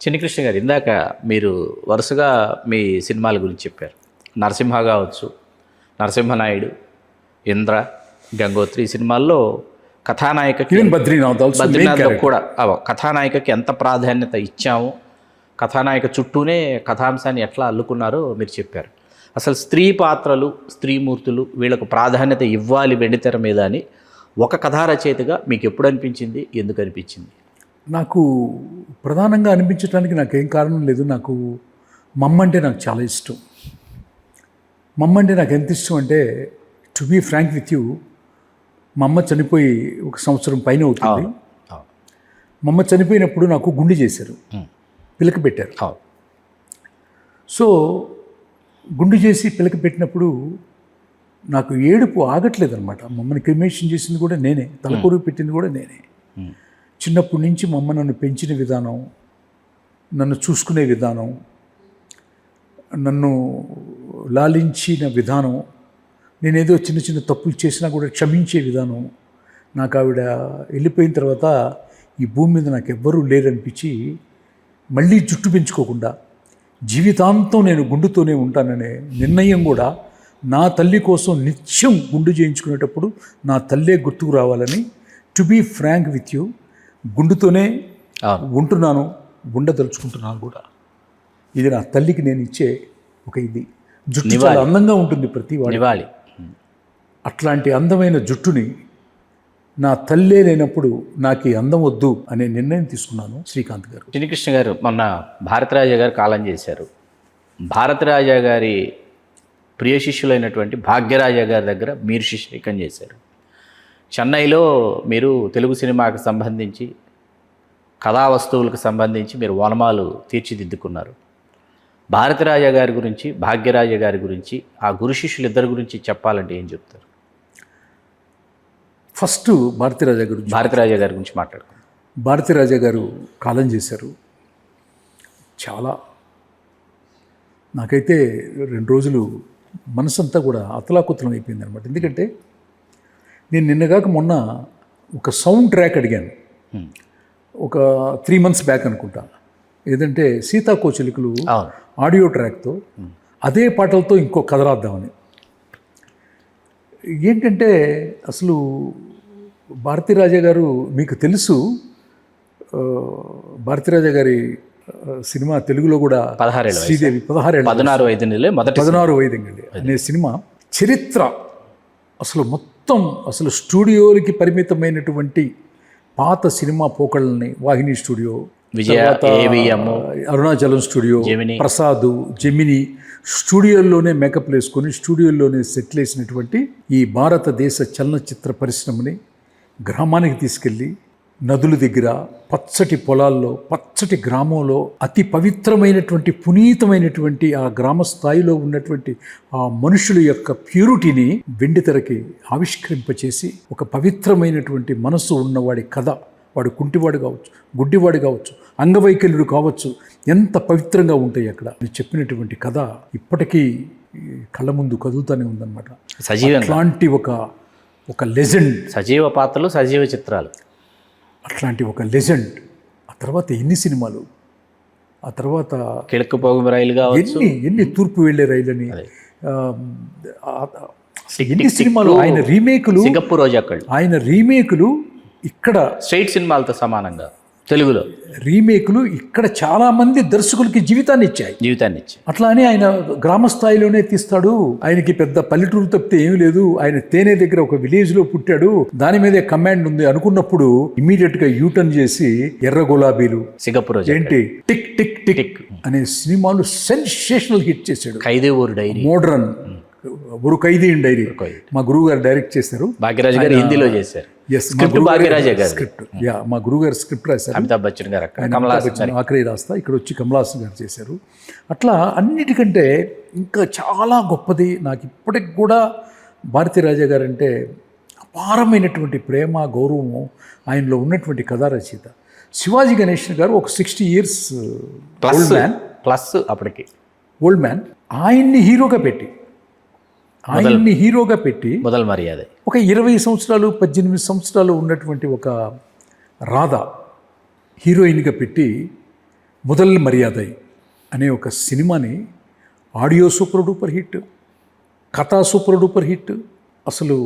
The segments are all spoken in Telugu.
చిన్నికృష్ణ గారు, ఇందాక మీరు వరుసగా మీ సినిమాల గురించి చెప్పారు. నరసింహ కావచ్చు, నరసింహనాయుడు, ఇంద్ర, గంగోత్రి సినిమాల్లో కథానాయికకి బద్రీనాథ్లో కూడా కథానాయికకి ఎంత ప్రాధాన్యత ఇచ్చాము, కథానాయిక చుట్టూనే కథాంశాన్ని ఎట్లా అల్లుకున్నారో మీరు చెప్పారు. అసలు స్త్రీ పాత్రలు, స్త్రీమూర్తులు వీళ్ళకు ప్రాధాన్యత ఇవ్వాలి వెండితెర మీద అని ఒక కథా రచయితగా మీకు ఎప్పుడు అనిపించింది, ఎందుకు అనిపించింది? నాకు ప్రధానంగా అనిపించడానికి నాకేం కారణం లేదు. నాకు మమ్మ అంటే నాకు చాలా ఇష్టం. మమ్మ అంటే నాకు ఎంత ఇష్టం అంటే, to be frank with you, మా అమ్మ చనిపోయి 1 సంవత్సరం పైన అవుతుంది. మా అమ్మ చనిపోయినప్పుడు నాకు గుండె చేశారు, పిలక పెట్టారు. సో గుండె చేసి పిలక పెట్టినప్పుడు నాకు ఏడుపు ఆగట్లేదు అనమాట. మమ్మల్ని క్రిమేషన్ చేసింది కూడా నేనే, తలకొరుగు పెట్టింది కూడా నేనే. చిన్నప్పటి నుంచి మా అమ్మ నన్ను పెంచిన విధానం, నన్ను చూసుకునే విధానం, నన్ను లాలించిన విధానం, నేనేదో చిన్న చిన్న తప్పులు చేసినా కూడా క్షమించే విధానం, నాకు ఆవిడ వెళ్ళిపోయిన తర్వాత ఈ భూమి మీద నాకు ఎవ్వరూ లేరనిపించి మళ్ళీ జుట్టు పెంచుకోకుండా జీవితాంతం నేను గుండుతోనే ఉంటాననే నిర్ణయం కూడా, నా తల్లి కోసం నిత్యం గుండు చేయించుకునేటప్పుడు నా తల్లే గుర్తుకు రావాలని, to be frank with you, గుండుతోనే ఉంటున్నాను, ఉండదలుచుకుంటున్నాను కూడా. ఇది నా తల్లికి నేను ఇచ్చే ఒక ఇది. జుట్టు చాలా అందంగా ఉంటుంది ప్రతి వాడి. అట్లాంటి అందమైన జుట్టుని నా తల్లే లేనప్పుడు నాకు ఈ అందం వద్దు అనే నిర్ణయం తీసుకున్నాను. శ్రీకాంత్ గారు, చిన్నికృష్ణ గారు, మొన్న భారతరాజా గారు కాలం చేశారు. భారతరాజా గారి ప్రియ శిష్యులైనటువంటి భాగ్యరాజా గారి దగ్గర మీరు శిష్యరికం చేశారు. చెన్నైలో మీరు తెలుగు సినిమాకు సంబంధించి, కథా వస్తువులకు సంబంధించి మీరు ఓనమాలు తీర్చిదిద్దుకున్నారు. భారతరాజా గారి గురించి, భాగ్యరాజా గారి గురించి, ఆ గురు శిష్యులు ఇద్దరి గురించి చెప్పాలంటే ఏం చెప్తారు? ఫస్ట్ భారతరాజా గారి గురించి మాట్లాడుకుందాం. భారతరాజా గారు కాలం చేశారు. చాలా నాకైతే 2 రోజులు మనసంతా కూడా అతలాకుతలం అయిపోయింది అనమాట. ఎందుకంటే నేను నిన్నగాక మొన్న ఒక సౌండ్ ట్రాక్ అడిగాను, ఒక 3 months బ్యాక్ అనుకుంటా. ఏదంటే సీతాకోచిలుకలు ఆడియో ట్రాక్తో అదే పాటలతో ఇంకో కథ రాద్దామని. ఏంటంటే అసలు భారతీరాజా గారు మీకు తెలుసు, భారతీరాజా గారి సినిమా తెలుగులో కూడా 16 శ్రీదేవి 16 వైదంగళి అనే సినిమా చరిత్ర అసలు స్టూడియోలకి పరిమితమైనటువంటి పాత సినిమా పోకళ్ళని, Vahini studio, Arunachalam studio, Prasad, Gemini స్టూడియోల్లోనే మేకప్ వేసుకొని స్టూడియోల్లోనే సెటిల్ వేసినటువంటి ఈ భారతదేశ చలనచిత్ర పరిశ్రమని గ్రామానికి తీసుకెళ్ళి, నదుల దగ్గర, పచ్చటి పొలాల్లో, పచ్చటి గ్రామంలో, అతి పవిత్రమైనటువంటి పునీతమైనటువంటి ఆ గ్రామ స్థాయిలో ఉన్నటువంటి ఆ మనుషుల యొక్క ప్యూరిటీని వెండితెరకి ఆవిష్కరింపచేసి, ఒక పవిత్రమైనటువంటి మనసు ఉన్నవాడి కథ, వాడు కుంటివాడు కావచ్చు, గుడ్డివాడు కావచ్చు, అంగవైకల్యుడు కావచ్చు, ఎంత పవిత్రంగా ఉంటాయి అక్కడ అని చెప్పినటువంటి కథ ఇప్పటికీ కళ్ళ ముందు కదులుతూనే ఉందన్నమాట. అట్లాంటి ఒక లెజెండ్, సజీవ పాత్రలు, సజీవ చిత్రాలు, అట్లాంటి ఒక లెజెండ్. ఆ తర్వాత ఎన్ని సినిమాలు, ఆ తర్వాత కిழக்குపోగు రైలు కావచ్చు, ఎన్ని తూర్పు వెళ్ళే రైలని, ఎన్ని సినిమాలు, ఆయన రీమేకులు, సింగపూర్ రోజా కళ్ళు, ఆయన రీమేకులు ఇక్కడ స్ట్రైట్ సినిమాలతో సమానంగా తెలుగులో రీమేకులు ఇక్కడ చాలామంది దర్శకులకి జీవితాన్ని ఇచ్చాయి. అట్లా అని ఆయన గ్రామ స్థాయిలోనే తీస్తాడు. ఆయనకి పెద్ద పల్లెటూరు తప్పితే ఏమీ లేదు. ఆయన తేనె దగ్గర ఒక విలేజ్లో పుట్టాడు, దాని మీదే కమాండ్ ఉంది అనుకున్నప్పుడు ఇమీడియట్గా యూటర్న్ చేసి ఎర్ర గులాబీలు, సింగపూర్ ఏంటి, టిక్ టిక్ టిక్ అనే సినిమాలు సెన్సేషనల్ హిట్ చేశాడు. ఖైదీ ఊరు డైరీ, మోడ్రన్, ఒక ఖైదీ డైరీ మా గురువు గారు డైరెక్ట్ చేశారు. భాగ్యరాజు గారు హిందీలో చేశారు. స్క్రిప్ట్ మా గురువు గారు స్క్రిప్ట్ రాశారు. అమితాబ్ బచ్చన్ గారు ఆఖరి రాస్తా, ఇక్కడ వచ్చి కమలాసన్ గారు చేశారు. అట్లా అన్నిటికంటే ఇంకా చాలా గొప్పది నాకు ఇప్పటికి కూడా భారతీరాజా గారు అంటే అపారమైనటువంటి ప్రేమ, గౌరవము ఆయనలో ఉన్నటువంటి కథా రచయిత. శివాజీ గణేషన్ గారు ఒక 60 years ప్లస్ అప్పటికి ఓల్డ్ మ్యాన్, ఆయన్ని హీరోగా పెట్టి మొదలు మర్యాద ఒక 20 సంవత్సరాలు 18 సంవత్సరాలు ఉన్నటువంటి ఒక రాధ హీరోయిన్గా పెట్టి మొదల్ మర్యాదై అనే ఒక సినిమాని ఆడియో సూపర్ డూపర్ హిట్, కథా సూపర్ డూపర్ హిట్, అసలు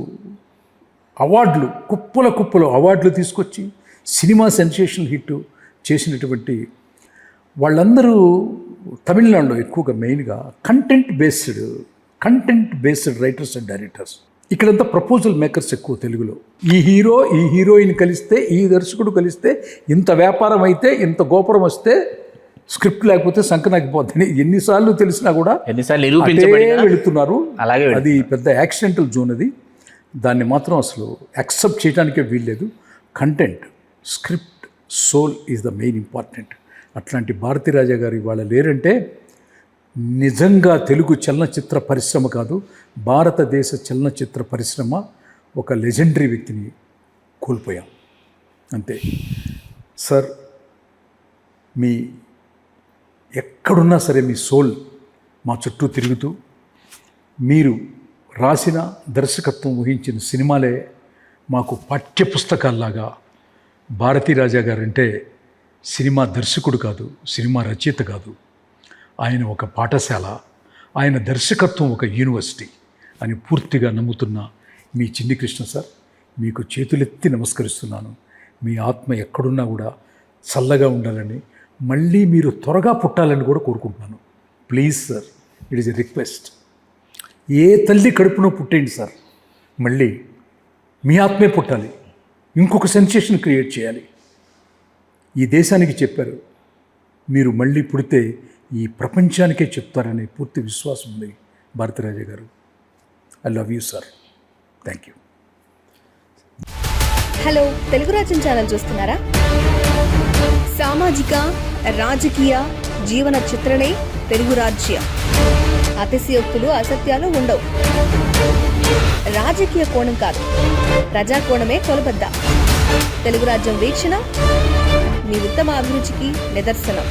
అవార్డులు కుప్పలు అవార్డులు తీసుకొచ్చి సినిమా సెన్సేషనల్ హిట్ చేసినటువంటి వాళ్ళందరూ తమిళనాడులో ఎక్కువగా మెయిన్గా content based writers and directors. ఇక్కడంతా ప్రపోజల్ మేకర్స్ ఎక్కువ తెలుగులో. ఈ హీరో ఈ హీరోయిన్ కలిస్తే, ఈ దర్శకుడు కలిస్తే ఇంత వ్యాపారం అయితే, ఇంత గోపురం వస్తే, స్క్రిప్ట్ లేకపోతే సంకనాకిపోద్దని ఎన్నిసార్లు తెలిసినా కూడా ఎన్నిసార్లు వెళుతున్నారు. అలాగే అది పెద్ద యాక్సిడెంటల్ జోన్. అది దాన్ని మాత్రం అసలు యాక్సెప్ట్ చేయడానికే వీల్లేదు. Content, script, soul is the main important. అట్లాంటి భారతీరాజా గారు ఇవాళ లేరంటే నిజంగా తెలుగు చలనచిత్ర పరిశ్రమ కాదు, భారతదేశ చలనచిత్ర పరిశ్రమ ఒక లెజెండరీ వ్యక్తిని కోల్పోయాం అంతే. సార్, మీ ఎక్కడున్నా సరే మీ సోల్ మా చుట్టూ తిరుగుతూ, మీరు రాసిన, దర్శకత్వం వహించిన సినిమాలే మాకు పాఠ్యపుస్తకాల్లాగా. భారతీరాజా గారంటే సినిమా దర్శకుడు కాదు, సినిమా రచయిత కాదు, ఆయన ఒక పాఠశాల, ఆయన దర్శకత్వం ఒక యూనివర్సిటీ అని పూర్తిగా నమ్ముతున్న మీ చిన్ని కృష్ణ సార్, మీకు చేతులెత్తి నమస్కరిస్తున్నాను. మీ ఆత్మ ఎక్కడున్నా కూడా చల్లగా ఉండాలని, మళ్ళీ మీరు త్వరగా పుట్టాలని కూడా కోరుకుంటున్నాను. Please sir, it is a request. ఏ తల్లి కడుపునో పుట్టేయండి సార్, మళ్ళీ మీ ఆత్మే పుట్టాలి, ఇంకొక సెన్సేషన్ క్రియేట్ చేయాలి. ఈ దేశానికి చెప్పారు, మీరు మళ్ళీ పుడితే ఈ ప్రపంచానికే చెప్తారనే పూర్తి విశ్వాసం ఉంది భారతీరాజా గారు. I love you sir. Thank you. Hello, Telugu రాజ్యం ఛానల్ చూస్తున్నారా? సామాజిక, రాజకీయ, జీవన చిత్రణే తెలుగు రాజ్యం. అతిశయోక్తులు, అసత్యాలు ఉండవు. రాజకీయ కోణం కాదు, ప్రజా కోణమే కొలబద్ద. తెలుగు రాజ్యం వీక్షణ మీ ఉత్తమ అభిరుచికి నిదర్శనం.